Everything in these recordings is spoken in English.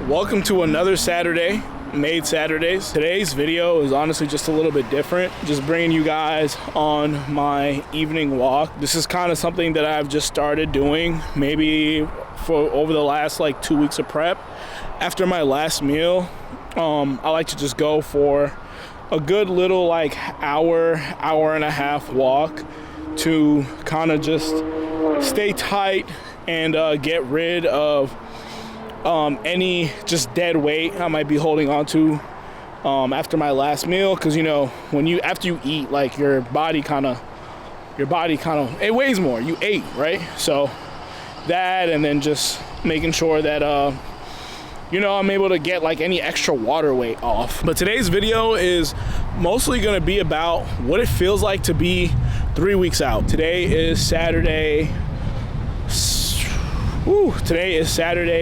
Welcome to another Saturday, Made Saturdays. Today's video is honestly just a little bit different. Just bringing you guys on my evening walk. This is kind of something that I've just started doing maybe for over the last like 2 weeks of prep. After my last meal, I like to just go for a good little like hour and a half walk to kind of just stay tight and get rid of any just dead weight I might be holding on to after my last meal, because you know after you eat, like your body kind of it weighs more. You ate, right? So that, and then just making sure that I'm able to get like any extra water weight off. But today's video is mostly going to be about what it feels like to be 3 weeks out. Today is Saturday,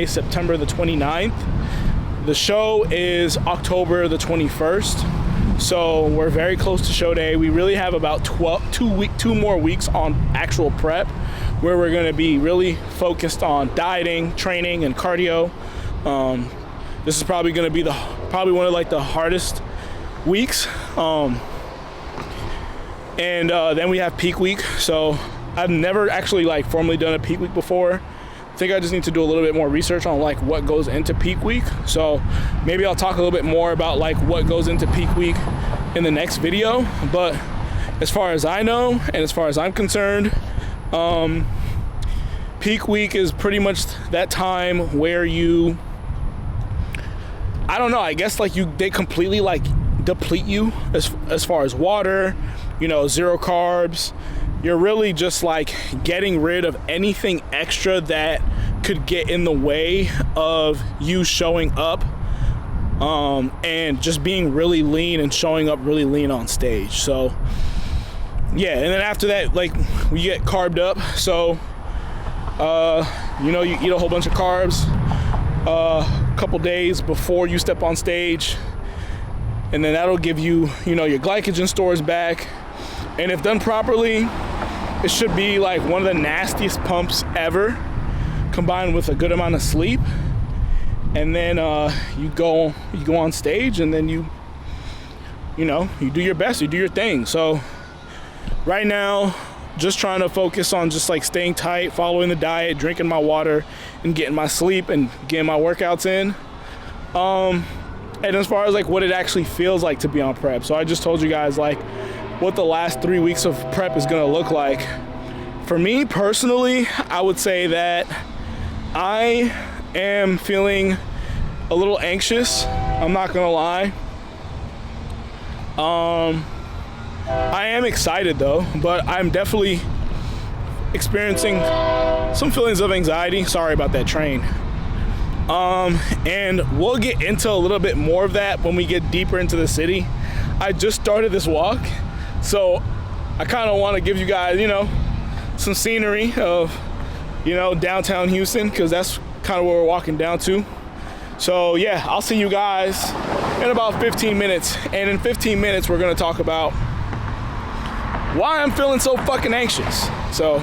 September the 29th. The show is October the 21st. So we're very close to show day. We really have about 2 more weeks on actual prep, where we're going to be really focused on dieting, training, and cardio. This is probably going to be probably one of like the hardest weeks. And then we have peak week. So I've never actually like formally done a peak week before. I think I just need to do a little bit more research on like what goes into peak week. So maybe I'll talk a little bit more about like what goes into peak week in the next video. But as far as I know, and as far as I'm concerned, peak week is pretty much that time where I guess like they completely like deplete you as far as water, zero carbs. You're really just like getting rid of anything extra that could get in the way of you showing up, and just being really lean and showing up really lean on stage. So yeah, and then after that, like, we get carved up. So you eat a whole bunch of carbs a couple days before you step on stage, and then that'll give you your glycogen stores back. And if done properly, it should be like one of the nastiest pumps ever, combined with a good amount of sleep. And then you go on stage, and then you do your best, you do your thing. So right now, just trying to focus on just like staying tight, following the diet, drinking my water, and getting my sleep and getting my workouts in. And as far as like what it actually feels like to be on prep, so I just told you guys like what the last 3 weeks of prep is gonna look like. For me personally, I would say that I am feeling a little anxious. I'm not gonna lie. I am excited though, but I'm definitely experiencing some feelings of anxiety. Sorry about that train. And we'll get into a little bit more of that when we get deeper into the city. I just started this walk, so I kind of want to give you guys, some scenery of, downtown Houston, because that's kind of where we're walking down to. So yeah, I'll see you guys in about 15 minutes. And in 15 minutes, we're going to talk about why I'm feeling so fucking anxious. So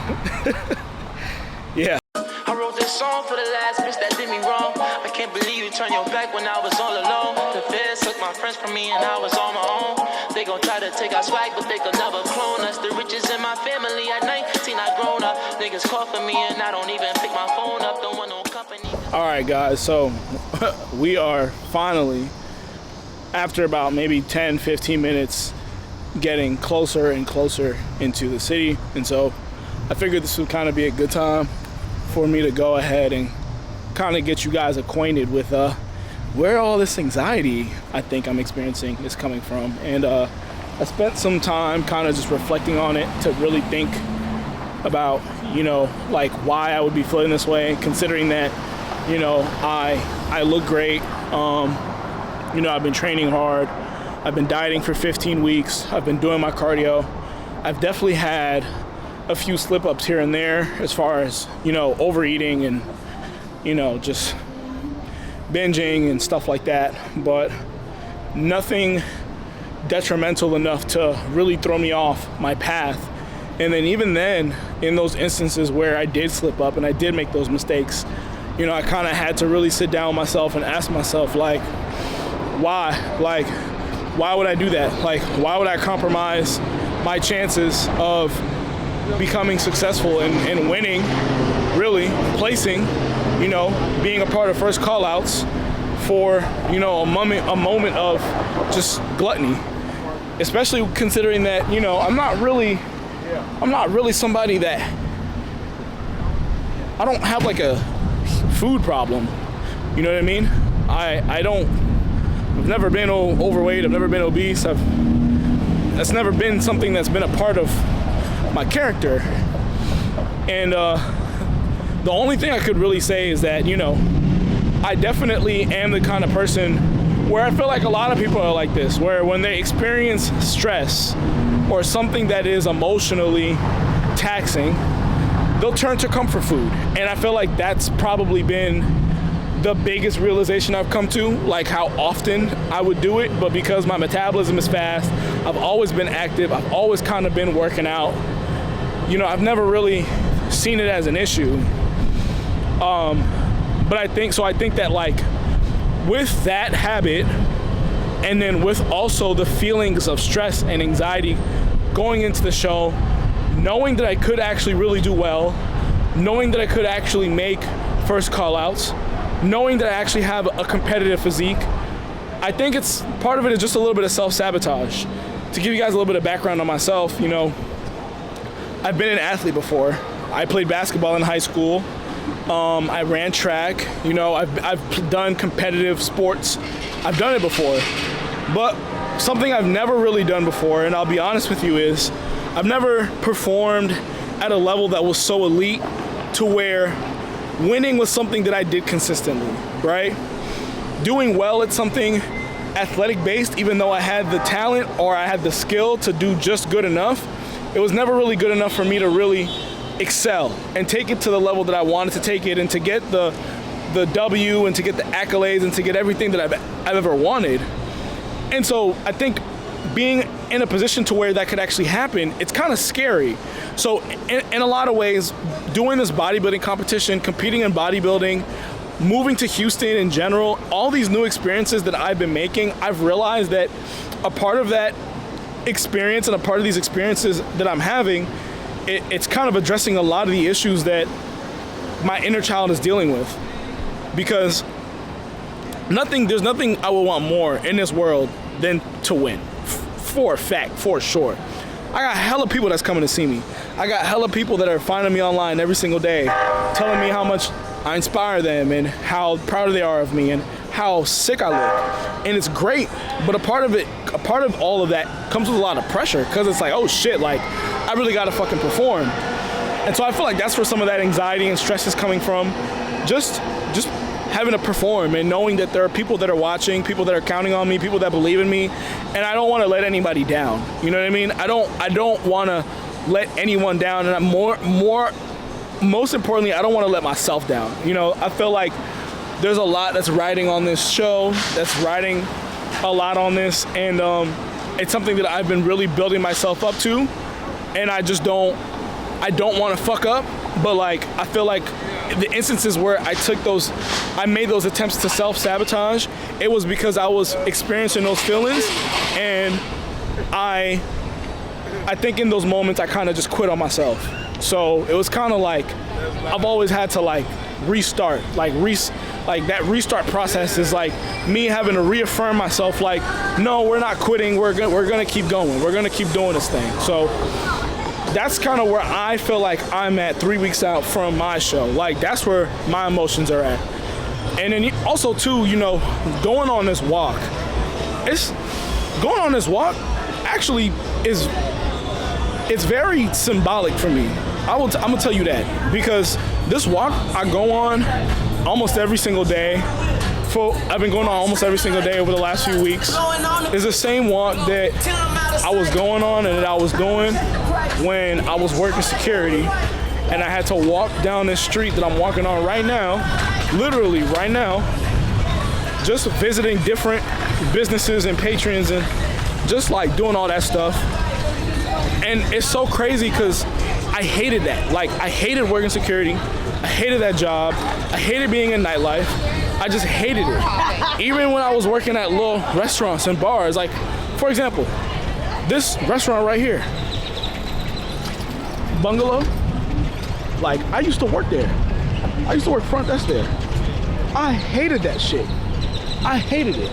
yeah. I wrote this song for the last bitch that did me wrong. I can't believe you turned your back when I was all alone. The feds took my friends from me and I was on my own. They gon' try to take our swag, but they could never clone us. The richest in my family at 19, I grown up. Niggas call for me and I don't even pick my phone up. Don't want no company. All right, guys, so we are finally, after about maybe 10-15 minutes, getting closer and closer into the city. And so I figured this would kind of be a good time for me to go ahead and kind of get you guys acquainted with where all this anxiety I think I'm experiencing is coming from. And I spent some time kind of just reflecting on it to really think about, like why I would be feeling this way, considering that, I look great. I've been training hard. I've been dieting for 15 weeks. I've been doing my cardio. I've definitely had a few slip-ups here and there as far as, overeating and, just binging and stuff like that, but nothing detrimental enough to really throw me off my path. And then even then, in those instances where I did slip up and I did make those mistakes, you know, I kind of had to really sit down with myself and ask myself, like, why? Like, why would I do that? Like, why would I compromise my chances of becoming successful and winning, really, placing, you know, being a part of first call-outs for, you know, a moment of just gluttony, especially considering that, you know, I'm not really somebody that, I don't have like a food problem, you know what I mean? I've never been overweight, I've never been obese, that's never been something that's been a part of my character. And the only thing I could really say is that, you know, I definitely am the kind of person where I feel like a lot of people are like this, where when they experience stress or something that is emotionally taxing, they'll turn to comfort food. And I feel like that's probably been the biggest realization I've come to, like how often I would do it, but because my metabolism is fast, I've always been active, I've always kind of been working out, you know, I've never really seen it as an issue. But I think that, like, with that habit, and then with also the feelings of stress and anxiety going into the show, knowing that I could actually really do well, knowing that I could actually make first call-outs, knowing that I actually have a competitive physique, I think it's part of it is just a little bit of self-sabotage. To give you guys a little bit of background on myself, you know, I've been an athlete before. I played basketball in high school. I ran track. You know, I've done competitive sports. I've done it before. But something I've never really done before, and I'll be honest with you, is I've never performed at a level that was so elite to where winning was something that I did consistently, right? Doing well at something athletic-based, even though I had the talent or I had the skill to do just good enough, it was never really good enough for me to really excel and take it to the level that I wanted to take it and to get the W and to get the accolades and to get everything that I've ever wanted. And so I think being in a position to where that could actually happen, it's kind of scary. So in a lot of ways, doing this bodybuilding competition, competing in bodybuilding, moving to Houston in general, all these new experiences that I've been making, I've realized that a part of that experience and a part of these experiences that I'm having, it's kind of addressing a lot of the issues that my inner child is dealing with. Because there's nothing I would want more in this world than to win. For a fact, for sure. I got hella people that's coming to see me. I got hella people that are finding me online every single day, telling me how much I inspire them and how proud they are of me and how sick I look. And it's great, but a part of all of that comes with a lot of pressure, because it's like, oh shit, like, I really gotta fucking perform. And so I feel like that's where some of that anxiety and stress is coming from. Just having to perform and knowing that there are people that are watching, people that are counting on me, people that believe in me, and I don't want to let anybody down. You know what I mean? I don't want to let anyone down, and most importantly, I don't want to let myself down. You know, I feel like there's a lot that's riding on this show, that's riding a lot on this, and it's something that I've been really building myself up to, and I don't want to fuck up, but like, I feel like the instances where I made those attempts to self-sabotage, it was because I was experiencing those feelings, and I think in those moments I kind of just quit on myself. So it was kind of like, I've always had to like restart, like that restart process is like me having to reaffirm myself, like, no, we're not quitting, we're gonna keep going, we're gonna keep doing this thing. So that's kind of where I feel like I'm at 3 weeks out from my show. Like, that's where my emotions are at. And then also too, you know, going on this walk actually it's very symbolic for me. I'm gonna tell you that, because this walk I go on almost every single day. I've been going on almost every single day over the last few weeks. It's the same walk that I was going on and that I was doing when I was working security, and I had to walk down this street that I'm walking on right now, literally right now, just visiting different businesses and patrons and just like doing all that stuff. And it's so crazy because I hated that. Like, I hated working security. I hated that job. I hated being in nightlife. I just hated it. Even when I was working at little restaurants and bars, like, for example, this restaurant right here, Bungalow, like, I used to work there. I used to work front desk there. I hated that shit. I hated it.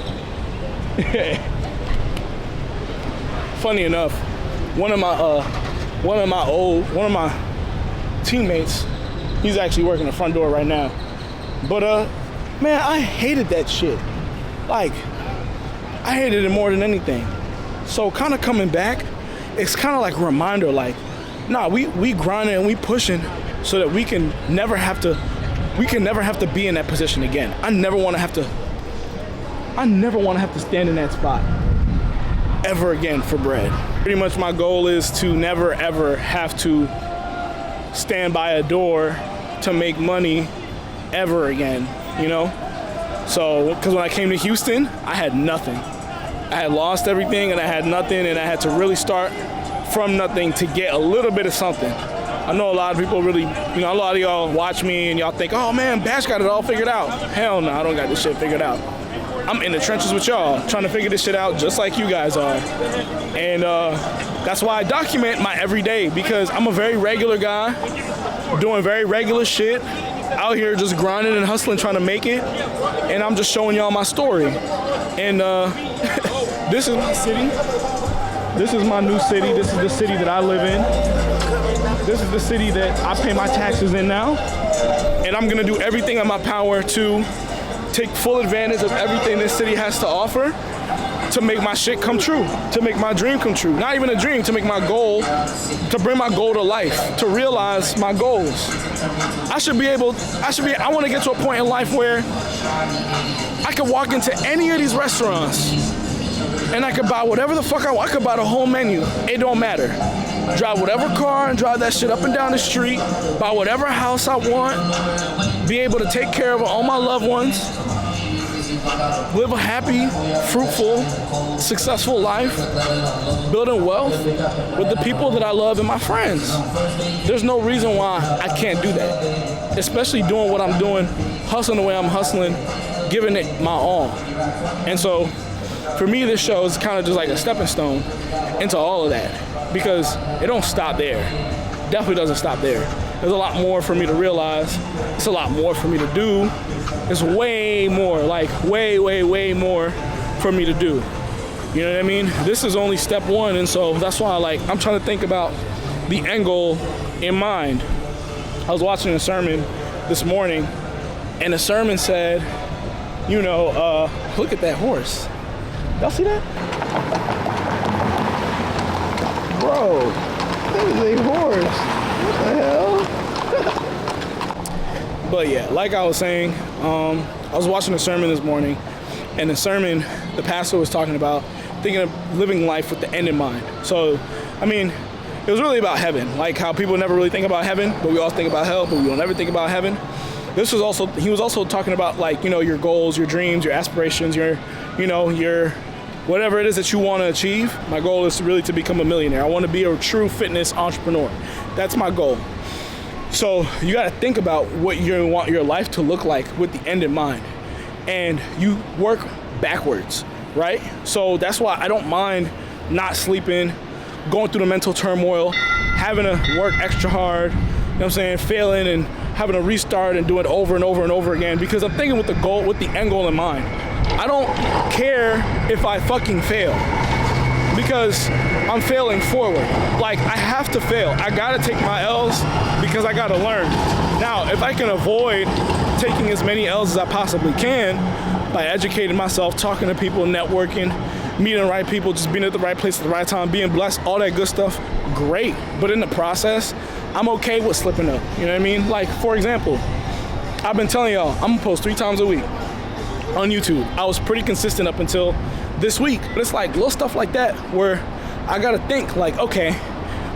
Funny enough, one of my teammates, he's actually working the front door right now. But man, I hated that shit. Like, I hated it more than anything. So kind of coming back, it's kind of like a reminder, like, nah, we grinding and we pushing so that we can never have to be in that position again. I never want to have to stand in that spot ever again for bread. Pretty much my goal is to never ever have to stand by a door to make money ever again, you know? So, because when I came to Houston, I had nothing. I had lost everything and I had nothing, and I had to really start from nothing to get a little bit of something. I know a lot of people really, you know, a lot of y'all watch me and y'all think, oh man, Bash got it all figured out. Hell no, I don't got this shit figured out. I'm in the trenches with y'all, trying to figure this shit out just like you guys are. And that's why I document my everyday, because I'm a very regular guy, doing very regular shit, out here just grinding and hustling, trying to make it. And I'm just showing y'all my story. And this is my city. This is my new city. This is the city that I live in. This is the city that I pay my taxes in now. And I'm gonna do everything in my power to take full advantage of everything this city has to offer to make my shit come true, to make my dream come true. Not even a dream, to make my goal, to bring my goal to life, to realize my goals. I want to get to a point in life where I could walk into any of these restaurants and I could buy whatever the fuck I want. I could buy the whole menu. It don't matter. Drive whatever car and drive that shit up and down the street, buy whatever house I want, be able to take care of all my loved ones, live a happy, fruitful, successful life, building wealth with the people that I love and my friends. There's no reason why I can't do that, especially doing what I'm doing, hustling the way I'm hustling, giving it my all. And so for me, this show is kind of just like a stepping stone into all of that, because it don't stop there. Definitely doesn't stop there. There's a lot more for me to realize. It's a lot more for me to do. It's way more, like way, way, way more for me to do. You know what I mean? This is only step one, and so that's why I'm trying to think about the end goal in mind. I was watching a sermon this morning, and the sermon said, you know, look at that horse. Y'all see that? Bro, that is a horse. What the hell? But yeah, like I was saying, I was watching a sermon this morning, and the sermon, the pastor was talking about thinking of living life with the end in mind. So, I mean, it was really about heaven, like how people never really think about heaven, but we all think about hell, but we don't ever think about heaven. He was also talking about, like, you know, your goals, your dreams, your aspirations, your whatever it is that you want to achieve. My goal is to become a millionaire. I want to be a true fitness entrepreneur. That's my goal. So you got to think about what you want your life to look like with the end in mind. And you work backwards, right? So that's why I don't mind not sleeping, going through the mental turmoil, having to work extra hard, you know what I'm saying, failing and having to restart and do it over and over and over again, because I'm thinking with the end goal in mind. I don't care if I fucking fail, because I'm failing forward. Like, I have to fail. I gotta take my L's because I gotta learn. Now, if I can avoid taking as many L's as I possibly can by educating myself, talking to people, networking, meeting the right people, just being at the right place at the right time, being blessed, all that good stuff, great. But in the process, I'm okay with slipping up. You know what I mean? Like, for example, I've been telling y'all, I'm gonna post 3 times a week on YouTube. I was pretty consistent up until this week. But it's like little stuff like that where I gotta think, like, okay,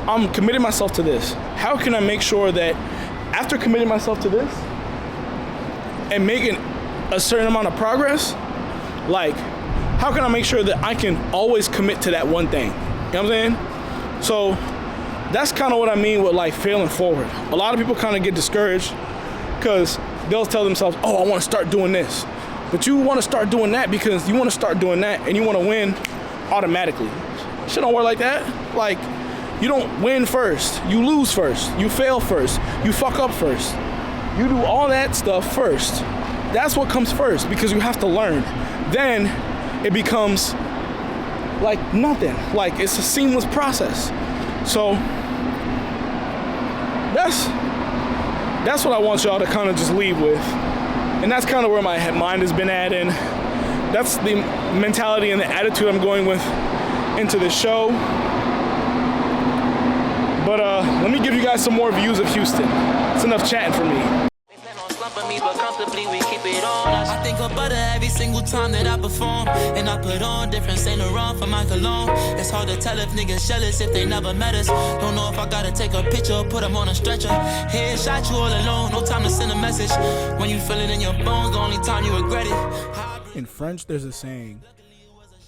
I'm committing myself to this. How can I make sure that after committing myself to this and making a certain amount of progress, like, how can I make sure that I can always commit to that one thing? You know what I'm saying? So that's kind of what I mean with, like, failing forward. A lot of people kind of get discouraged because they'll tell themselves, oh, I want to start doing this. But you want to start doing that because you want to start doing that and you want to win automatically. Shit don't work like that. Like, you don't win first. You lose first. You fail first. You fuck up first. You do all that stuff first. That's what comes first because you have to learn. Then it becomes like nothing. Like, it's a seamless process. So that's what I want y'all to kind of just leave with. And that's kind of where my mind has been at, and that's the mentality and the attitude I'm going with into the show. But let me give you guys some more views of Houston. It's enough chatting for me. I think about it every single time that I perform, and I put on different Saint Laurent for my cologne. It's hard to tell if niggas jealous if they never met us. Don't know if I gotta take a picture or put them on a stretcher. Headshot you all alone, no time to send a message. When you feel it in your bones, the only time you regret it. In French, there's a saying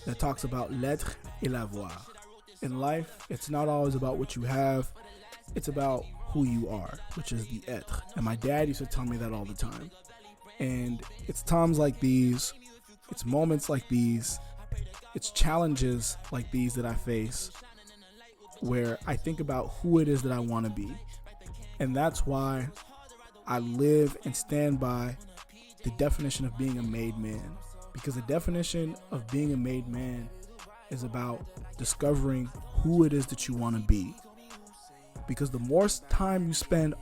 that talks about l'être et l'avoir. In life, it's not always about what you have, it's about who you are, which is the être. And my dad used to tell me that all the time. And it's times like these, it's moments like these, it's challenges like these that I face where I think about who it is that I want to be. And that's why I live and stand by the definition of being a made man. Because the definition of being a made man is about discovering who it is that you want to be. Because the more time you spend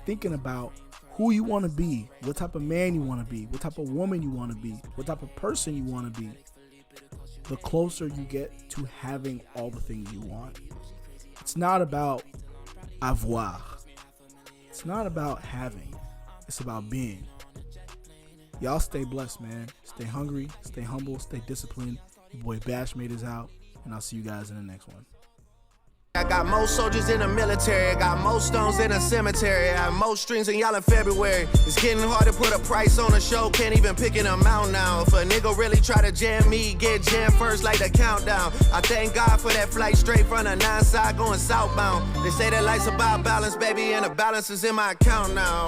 thinking about who you want to be, what type of man you want to be, what type of woman you want to be, what type of person you want to be, the closer you get to having all the things you want. It's not about avoir. It's not about having. It's about being. Y'all stay blessed, man. Stay hungry, stay humble, stay disciplined. Your boy Bashmade is out, and I'll see you guys in the next one. I got more soldiers in the military, I got more stones in a cemetery, I have more strings than y'all in February. It's getting hard to put a price on a show, can't even pick an amount now. If a nigga really try to jam me, get jammed first like the countdown. I thank God for that flight straight from the 9 side going southbound. They say that life's about balance, baby, and the balance is in my account now.